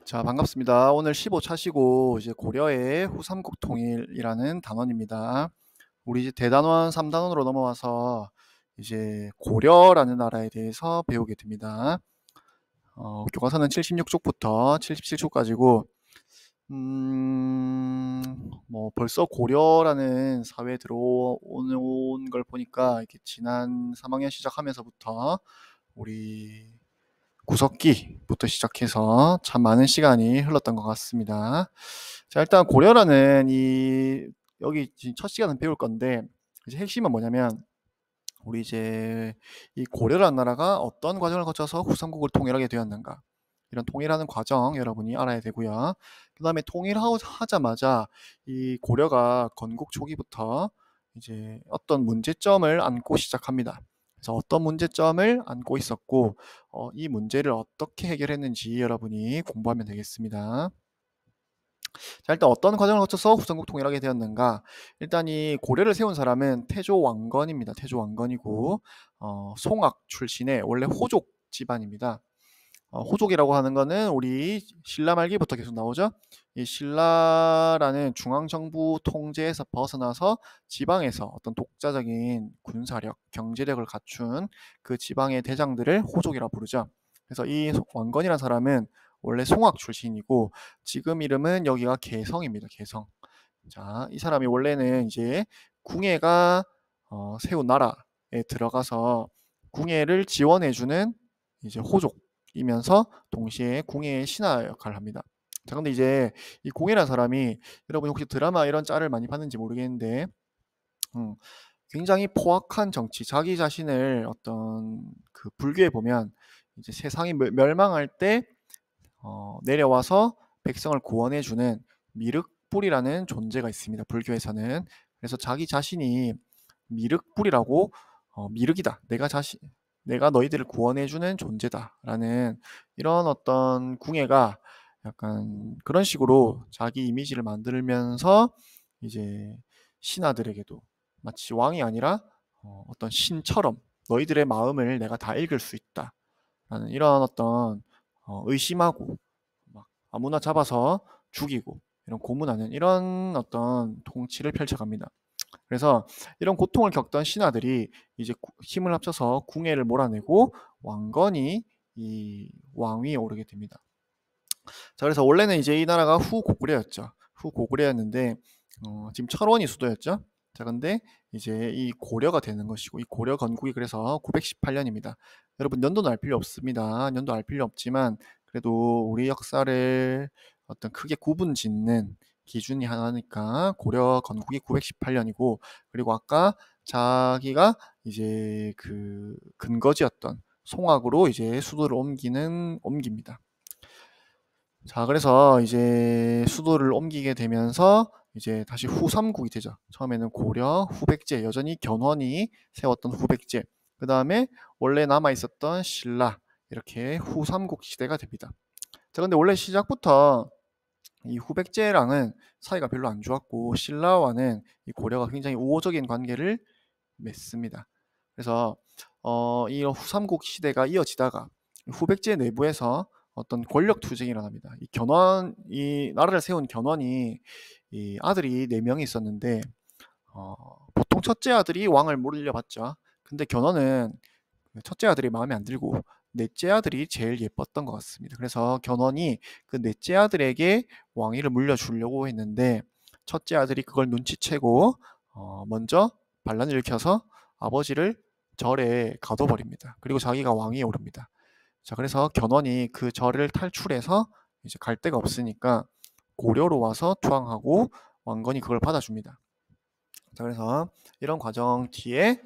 자, 반갑습니다. 오늘 15차시고 이제 고려의 후삼국 통일이라는 단원입니다. 우리 이제 대단원 3단원으로 넘어와서 이제 고려라는 나라에 대해서 배우게 됩니다. 교과서는 76쪽부터 77쪽까지고 뭐 벌써 고려라는 사회에 들어오는 걸 보니까 이렇게 지난 3학년 시작하면서부터 우리 구석기부터 시작해서 참 많은 시간이 흘렀던 것 같습니다. 자, 일단 고려라는 여기 지금 첫 시간은 배울 건데 이제 핵심은 뭐냐면 우리 이제 이 고려라는 나라가 어떤 과정을 거쳐서 후삼국을 통일하게 되었는가, 이런 통일하는 과정 여러분이 알아야 되고요. 그다음에 통일하자마자 이 고려가 건국 초기부터 이제 어떤 문제점을 안고 시작합니다. 그래서 어떤 문제점을 안고 있었고 이 문제를 어떻게 해결했는지 여러분이 공부하면 되겠습니다. 자, 일단 어떤 과정을 거쳐서 후삼국 통일하게 되었는가? 일단 이 고려를 세운 사람은 태조 왕건입니다. 태조 왕건이고 송악 출신의 원래 호족 집안입니다. 호족이라고 하는 거는 우리 신라 말기부터 계속 나오죠. 이 신라라는 중앙정부 통제에서 벗어나서 지방에서 어떤 독자적인 군사력, 경제력을 갖춘 그 지방의 대장들을 호족이라 부르죠. 그래서 이 왕건이라는 사람은 원래 송악 출신이고 지금 이름은 여기가 개성입니다. 개성. 자, 이 사람이 원래는 이제 궁예가 세운 나라에 들어가서 궁예를 지원해주는 이제 호족이면서 동시에 궁예의 신하 역할을 합니다. 자, 근데 이제 이 궁예라는 사람이 여러분 혹시 드라마 이런 짤을 많이 봤는지 모르겠는데 음, 굉장히 포악한 정치, 자기 자신을 어떤 그 불교에 보면 이제 세상이 멸망할 때 내려와서 백성을 구원해 주는 미륵불이라는 존재가 있습니다. 불교에서는. 그래서 자기 자신이 미륵불이라고 미륵이다. 내가 너희들을 구원해 주는 존재다라는 이런 어떤 궁예가 약간 그런 식으로 자기 이미지를 만들면서 이제 신하들에게도 마치 왕이 아니라 어떤 신처럼 너희들의 마음을 내가 다 읽을 수 있다라는 이런 어떤 의심하고 막 아무나 잡아서 죽이고 이런 고문하는 이런 어떤 통치를 펼쳐갑니다. 그래서 이런 고통을 겪던 신하들이 이제 힘을 합쳐서 궁예를 몰아내고 왕건이 이 왕위에 오르게 됩니다. 자, 그래서 원래는 이제 이 나라가 후고구려였죠. 후고구려였는데 지금 철원이 수도였죠. 자, 근데 이제 이 고려가 되는 것이고 이 고려 건국이 그래서 918년입니다. 여러분 연도는 알 필요 없습니다. 연도 알 필요 없지만 그래도 우리 역사를 어떤 크게 구분 짓는 기준이 하나니까 고려 건국이 918년이고 그리고 아까 자기가 이제 그 근거지였던 송악으로 이제 수도를 옮깁니다. 자, 그래서 이제 수도를 옮기게 되면서 이제 다시 후삼국이 되죠. 처음에는 고려, 후백제, 여전히 견훤이 세웠던 후백제, 그다음에 원래 남아 있었던 신라, 이렇게 후삼국 시대가 됩니다. 자, 근데 원래 시작부터 이 후백제랑은 사이가 별로 안 좋았고 신라와는 이 고려가 굉장히 우호적인 관계를 맺습니다. 그래서 이 후삼국 시대가 이어지다가 후백제 내부에서 어떤 권력 투쟁이 일어납니다. 이 나라를 세운 견훤이 이 아들이 4명이 있었는데 보통 첫째 아들이 왕을 물려받죠. 근데 견훤은 첫째 아들이 마음에 안 들고 넷째 아들이 제일 예뻤던 것 같습니다. 그래서 견훤이 그 넷째 아들에게 왕위를 물려주려고 했는데 첫째 아들이 그걸 눈치채고 먼저 반란을 일으켜서 아버지를 절에 가둬버립니다. 그리고 자기가 왕위에 오릅니다. 자, 그래서 견훤이 그 절을 탈출해서 이제 갈 데가 없으니까 고려로 와서 투항하고 왕건이 그걸 받아줍니다. 자, 그래서 이런 과정 뒤에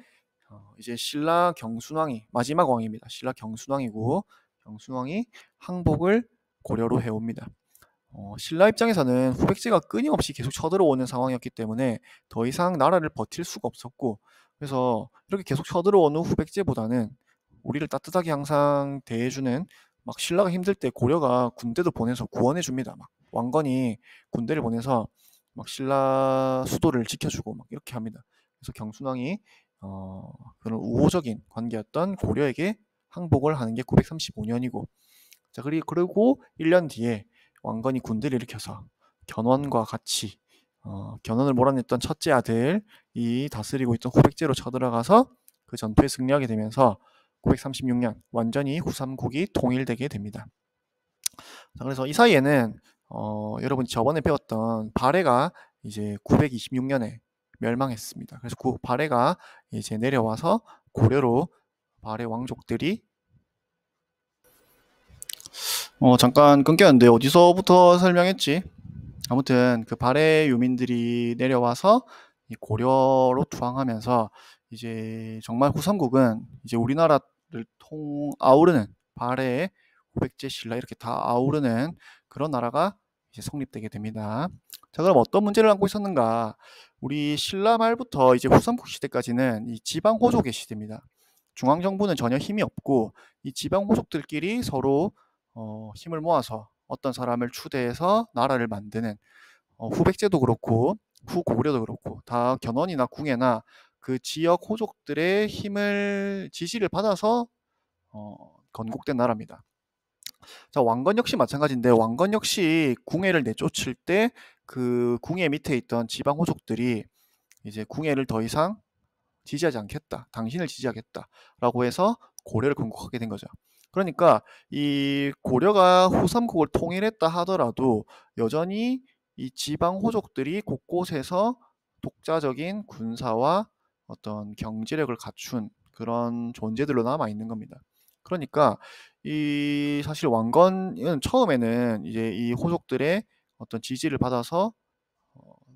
이제 신라 경순왕이 마지막 왕입니다. 신라 경순왕이고 경순왕이 항복을 고려로 해옵니다. 신라 입장에서는 후백제가 끊임없이 계속 쳐들어오는 상황이었기 때문에 더 이상 나라를 버틸 수가 없었고 그래서 이렇게 계속 쳐들어오는 후백제보다는 우리를 따뜻하게 항상 대해주는 막 신라가 힘들 때 고려가 군대도 보내서 구원해 줍니다. 막 왕건이 군대를 보내서 막 신라 수도를 지켜주고 막 이렇게 합니다. 그래서 경순왕이 그런 우호적인 관계였던 고려에게 항복을 하는 게 935년이고 자, 그리고 1년 뒤에 왕건이 군대를 일으켜서 견훤과 같이 견훤을 몰아냈던 첫째 아들이 다스리고 있던 후백제로 쳐들어가서 그 전투에 승리하게 되면서 936년 완전히 후삼국이 통일되게 됩니다. 자, 그래서 이 사이에는 여러분이 저번에 배웠던 발해가 이제 926년에 멸망했습니다. 그래서 그 발해가 이제 내려와서 고려로 발해 왕족들이 잠깐 끊겼는데 어디서부터 설명했지? 아무튼 그 발해 유민들이 내려와서 이 고려로 투항하면서 이제 정말 후삼국은 이제 우리나라를 아우르는 발해, 후백제, 신라 이렇게 다 아우르는 그런 나라가 이제 성립되게 됩니다. 자, 그럼 어떤 문제를 안고 있었는가? 우리 신라 말부터 이제 후삼국 시대까지는 이 지방 호족의 시대입니다. 중앙 정부는 전혀 힘이 없고 이 지방 호족들끼리 서로 힘을 모아서 어떤 사람을 추대해서 나라를 만드는 후백제도 그렇고 후고려도 그렇고 다 견훤이나 궁예나 그 지역 호족들의 힘을 지지를 받아서 건국된 나라입니다. 자, 왕건 역시 마찬가지인데 왕건 역시 궁예를 내쫓을 때 그 궁예 밑에 있던 지방 호족들이 이제 궁예를 더 이상 지지하지 않겠다. 당신을 지지하겠다라고 해서 고려를 건국하게 된 거죠. 그러니까 이 고려가 후삼국을 통일했다 하더라도 여전히 이 지방 호족들이 곳곳에서 독자적인 군사와 어떤 경제력을 갖춘 그런 존재들로 남아 있는 겁니다. 그러니까 이 사실 왕건은 처음에는 이제 이 호족들의 어떤 지지를 받아서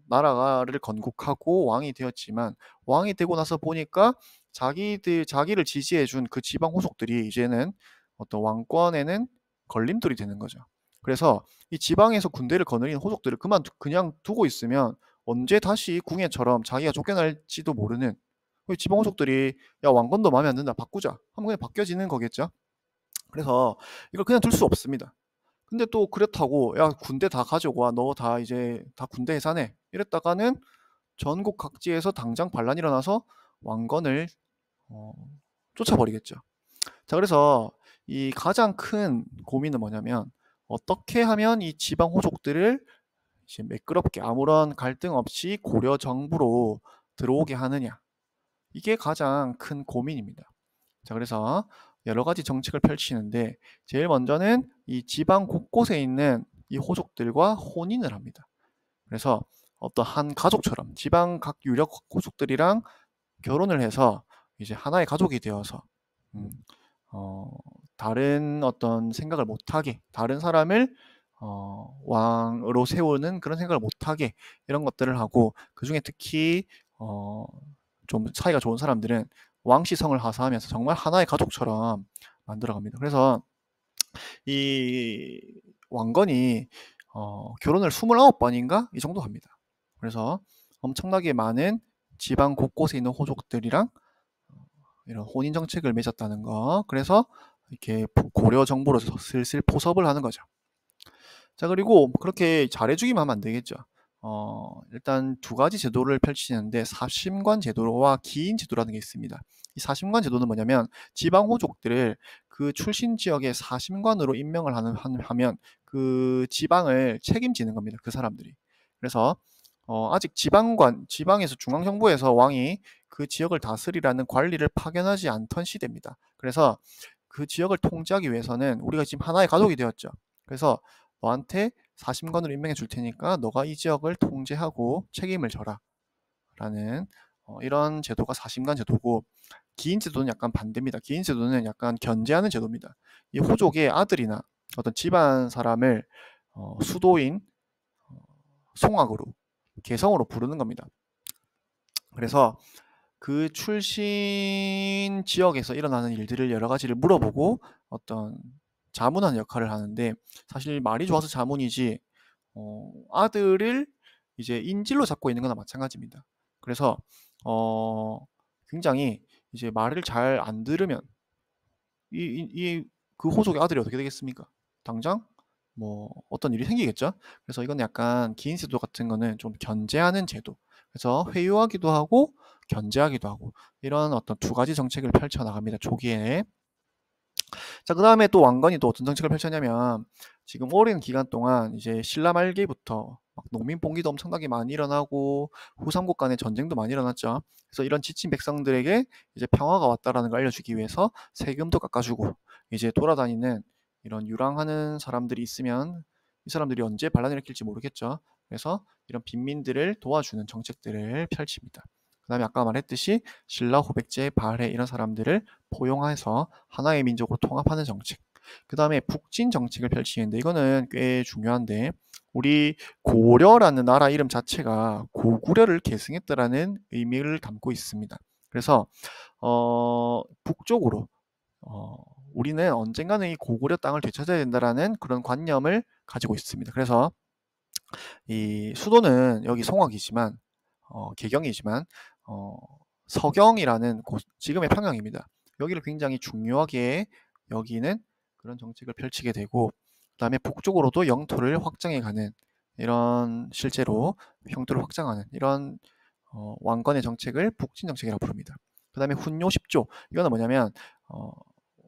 나라를 건국하고 왕이 되었지만 왕이 되고 나서 보니까 자기를 지지해준 그 지방 호족들이 이제는 어떤 왕권에는 걸림돌이 되는 거죠. 그래서 이 지방에서 군대를 거느린 호족들을 그냥 두고 있으면 언제 다시 궁예처럼 자기가 쫓겨날지도 모르는 지방 호족들이 야 왕건도 마음에 안 든다 바꾸자 하면 그냥 바뀌어지는 거겠죠. 그래서 이걸 그냥 둘 수 없습니다. 근데 또 그렇다고 야 군대 다 가지고 와 너 다 이제 다 군대 해산해 이랬다가는 전국 각지에서 당장 반란이 일어나서 왕건을 어, 쫓아버리겠죠. 자, 그래서 이 가장 큰 고민은 뭐냐면 어떻게 하면 이 지방 호족들을 이제 매끄럽게 아무런 갈등 없이 고려 정부로 들어오게 하느냐. 이게 가장 큰 고민입니다. 자, 그래서 여러 가지 정책을 펼치는데 제일 먼저는 이 지방 곳곳에 있는 이 호족들과 혼인을 합니다. 그래서 어떤 한 가족처럼 지방 각 유력 호족들이랑 결혼을 해서 이제 하나의 가족이 되어서 다른 어떤 생각을 못하게 다른 사람을 왕으로 세우는 그런 생각을 못하게 이런 것들을 하고 그 중에 특히 좀 사이가 좋은 사람들은 왕씨성을 하사하면서 정말 하나의 가족처럼 만들어갑니다. 그래서 이 왕건이 결혼을 29번인가 이 정도 합니다. 그래서 엄청나게 많은 지방 곳곳에 있는 호족들이랑 이런 혼인 정책을 맺었다는 거. 그래서 이렇게 고려 정부로서 슬슬 포섭을 하는 거죠. 자, 그리고 그렇게 잘해주기만 하면 안 되겠죠. 일단 두 가지 제도를 펼치는데 사심관 제도와 기인 제도라는 게 있습니다. 이 사심관 제도는 뭐냐면 지방 호족들을 그 출신 지역의 사심관으로 임명을 하면 그 지방을 책임지는 겁니다. 그 사람들이. 그래서 아직 지방에서 중앙정부에서 왕이 그 지역을 다스리라는 관리를 파견하지 않던 시대입니다. 그래서 그 지역을 통제하기 위해서는 우리가 지금 하나의 가족이 되었죠. 그래서 너한테 사심관으로 임명해 줄 테니까 너가 이 지역을 통제하고 책임을 져라 라는 이런 제도가 사심관 제도고 기인 제도는 약간 반대입니다. 기인 제도는 약간 견제하는 제도입니다. 이 호족의 아들이나 어떤 집안 사람을 수도인 송악으로 개성으로 부르는 겁니다. 그래서 그 출신 지역에서 일어나는 일들을 여러 가지를 물어보고 어떤 자문하는 역할을 하는데 사실 말이 좋아서 자문이지 아들을 이제 인질로 잡고 있는 거나 마찬가지입니다. 그래서 굉장히 이제 말을 잘 안 들으면 그 호족의 아들이 어떻게 되겠습니까? 당장 뭐 어떤 일이 생기겠죠. 그래서 이건 약간 기인 제도 같은 거는 좀 견제하는 제도. 그래서 회유하기도 하고 견제하기도 하고 이런 어떤 두 가지 정책을 펼쳐 나갑니다. 초기에. 자, 그 다음에 또 왕건이 또 어떤 정책을 펼쳤냐면 지금 오랜 기간 동안 이제 신라 말기부터 막 농민 봉기도 엄청나게 많이 일어나고 후삼국 간의 전쟁도 많이 일어났죠. 그래서 이런 지친 백성들에게 이제 평화가 왔다라는 걸 알려주기 위해서 세금도 깎아주고 이제 돌아다니는 이런 유랑하는 사람들이 있으면 이 사람들이 언제 반란을 일으킬지 모르겠죠. 그래서 이런 빈민들을 도와주는 정책들을 펼칩니다. 그 다음에 아까 말했듯이 신라, 호백제, 발해 이런 사람들을 포용해서 하나의 민족으로 통합하는 정책. 그 다음에 북진 정책을 펼치는데 이거는 꽤 중요한데 우리 고려라는 나라 이름 자체가 고구려를 계승했다라는 의미를 담고 있습니다. 그래서 북쪽으로 우리는 언젠가는 이 고구려 땅을 되찾아야 된다라는 그런 관념을 가지고 있습니다. 그래서 이 수도는 여기 송악이지만 개경이지만 어, 서경이라는 곳, 지금의 평양입니다. 여기를 굉장히 중요하게 여기는 그런 정책을 펼치게 되고 그다음에 북쪽으로도 영토를 확장해가는 이런 실제로 영토를 확장하는 이런 왕건의 정책을 북진 정책이라고 부릅니다. 그다음에 훈요 10조 이거는 뭐냐면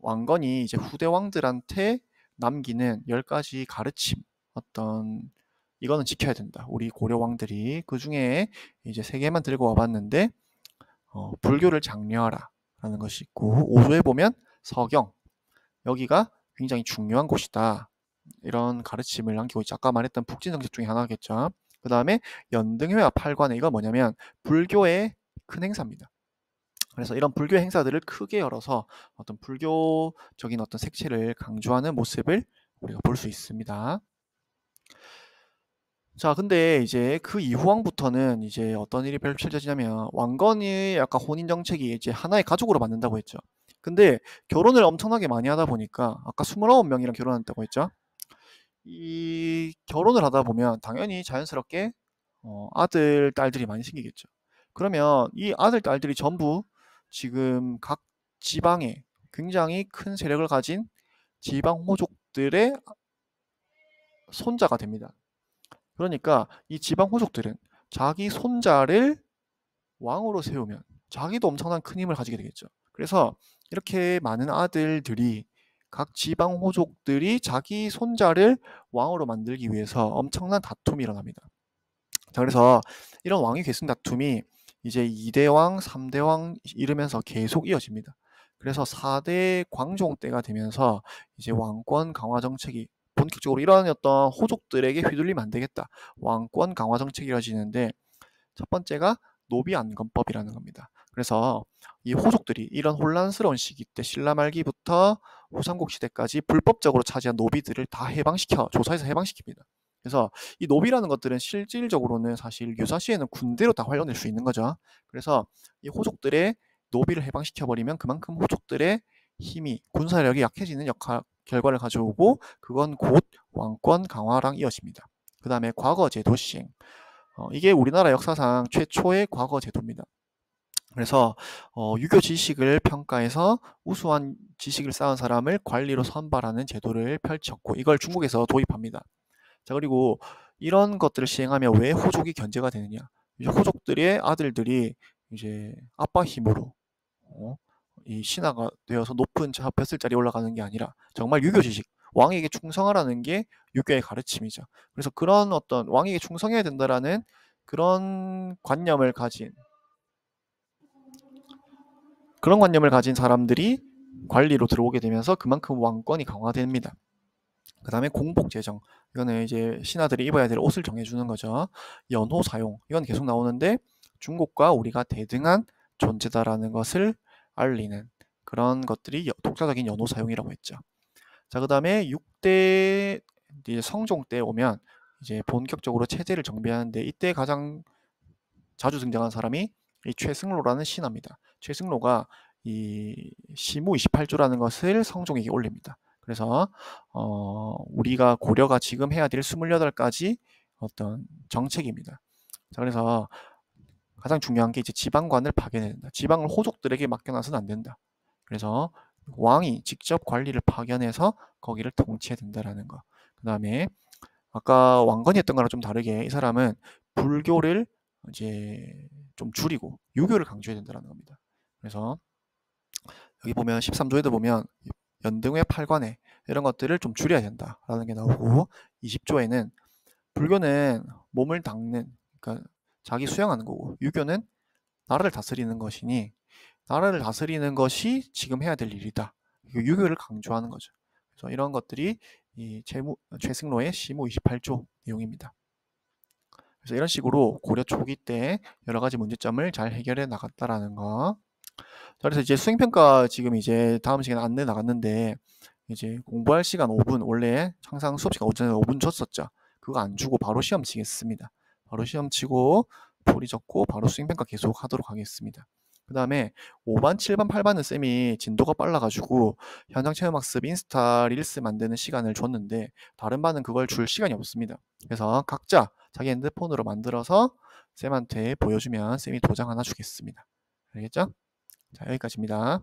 왕건이 이제 후대 왕들한테 남기는 10가지 가르침 어떤 이거는 지켜야 된다. 우리 고려 왕들이 그 중에 이제 3개만 들고 와봤는데 불교를 장려하라 라는 것이 있고 5조에 보면 서경 여기가 굉장히 중요한 곳이다. 이런 가르침을 남기고 있죠. 아까 말했던 북진 정책 중에 하나겠죠. 그 다음에 연등회와 팔관회 이건 뭐냐면 불교의 큰 행사입니다. 그래서 이런 불교 행사들을 크게 열어서 어떤 불교적인 어떤 색채를 강조하는 모습을 우리가 볼 수 있습니다. 자, 근데 이제 그 이후왕부터는 이제 어떤 일이 펼쳐지냐면 왕건이 약간 혼인 정책이 이제 하나의 가족으로 만든다고 했죠. 근데 결혼을 엄청나게 많이 하다 보니까 아까 29명이랑 결혼했다고 했죠. 이 결혼을 하다 보면 당연히 자연스럽게 아들, 딸들이 많이 생기겠죠. 그러면 이 아들, 딸들이 전부 지금 각 지방에 굉장히 큰 세력을 가진 지방 호족들의 손자가 됩니다. 그러니까 이 지방 호족들은 자기 손자를 왕으로 세우면 자기도 엄청난 큰 힘을 가지게 되겠죠. 그래서 이렇게 많은 아들들이 각 지방 호족들이 자기 손자를 왕으로 만들기 위해서 엄청난 다툼이 일어납니다. 자, 그래서 이런 왕위 계승 다툼이 이제 2대왕, 3대왕 이러면서 계속 이어집니다. 그래서 4대 광종 때가 되면서 이제 왕권 강화 정책이 본격적으로 이런 어떤 호족들에게 휘둘리면 안 되겠다. 왕권 강화 정책이 이어지는데 첫 번째가 노비안건법이라는 겁니다. 그래서 이 호족들이 이런 혼란스러운 시기 때 신라 말기부터 후삼국 시대까지 불법적으로 차지한 노비들을 다 조사해서 해방시킵니다. 그래서 이 노비라는 것들은 실질적으로는 사실 유사시에는 군대로 다 활용될 수 있는 거죠. 그래서 이 호족들의 노비를 해방시켜버리면 그만큼 호족들의 힘이 군사력이 약해지는 결과를 가져오고 그건 곧 왕권 강화랑 이어집니다. 그 다음에 과거 제도 시행. 이게 우리나라 역사상 최초의 과거 제도입니다. 그래서 유교 지식을 평가해서 우수한 지식을 쌓은 사람을 관리로 선발하는 제도를 펼쳤고 이걸 중국에서 도입합니다. 자, 그리고 이런 것들을 시행하면 왜 호족이 견제가 되느냐? 이제 호족들의 아들들이 이제 아빠 힘으로 이 신하가 되어서 높은 벼슬자리에 올라가는 게 아니라 정말 유교 지식, 왕에게 충성하라는 게 유교의 가르침이죠. 그래서 그런 어떤 왕에게 충성해야 된다라는 그런 관념을 가진 사람들이 관리로 들어오게 되면서 그만큼 왕권이 강화됩니다. 그 다음에 공복 제정. 이거는 이제 신하들이 입어야 될 옷을 정해주는 거죠. 연호 사용. 이건 계속 나오는데 중국과 우리가 대등한 존재다라는 것을 알리는 그런 것들이 독자적인 연호 사용이라고 했죠. 자, 그 다음에 6대 이제 성종 때 오면 이제 본격적으로 체제를 정비하는데 이때 가장 자주 등장한 사람이 이 최승로라는 신하입니다. 최승로가 이 시무 28조라는 것을 성종에게 올립니다. 그래서 우리가 고려가 지금 해야 될 28가지 어떤 정책입니다. 자, 그래서 가장 중요한 게 이제 지방관을 파견해야 된다. 지방을 호족들에게 맡겨놔서는 안 된다. 그래서 왕이 직접 관리를 파견해서 거기를 통치해야 된다라는 거. 그 다음에 아까 왕건이 했던 거랑 좀 다르게 이 사람은 불교를 이제 좀 줄이고 유교를 강조해야 된다는 겁니다. 그래서 여기 보면 13조에도 보면 연등회 8관에 이런 것들을 좀 줄여야 된다라는 게 나오고 20조에는 불교는 몸을 닦는, 그러니까 자기 수양하는 거고, 유교는 나라를 다스리는 것이니 나라를 다스리는 것이 지금 해야 될 일이다. 유교를 강조하는 거죠. 그래서 이런 것들이 이 최승로의 시무 28조 내용입니다. 그래서 이런 식으로 고려 초기 때 여러 가지 문제점을 잘 해결해 나갔다라는 거. 자, 그래서 이제 수행평가 지금 이제 다음 시간에 안내 나갔는데, 이제 공부할 시간 5분, 원래 항상 수업 시간 오전에 5분 줬었죠. 그거 안 주고 바로 시험 치겠습니다. 바로 시험 치고 풀이 적고 바로 수행평가 계속 하도록 하겠습니다. 그 다음에 5반, 7반, 8반은 쌤이 진도가 빨라가지고 현장 체험학습 인스타 릴스 만드는 시간을 줬는데 다른 반은 그걸 줄 시간이 없습니다. 그래서 각자 자기 핸드폰으로 만들어서 쌤한테 보여주면 쌤이 도장 하나 주겠습니다. 알겠죠? 자, 여기까지입니다.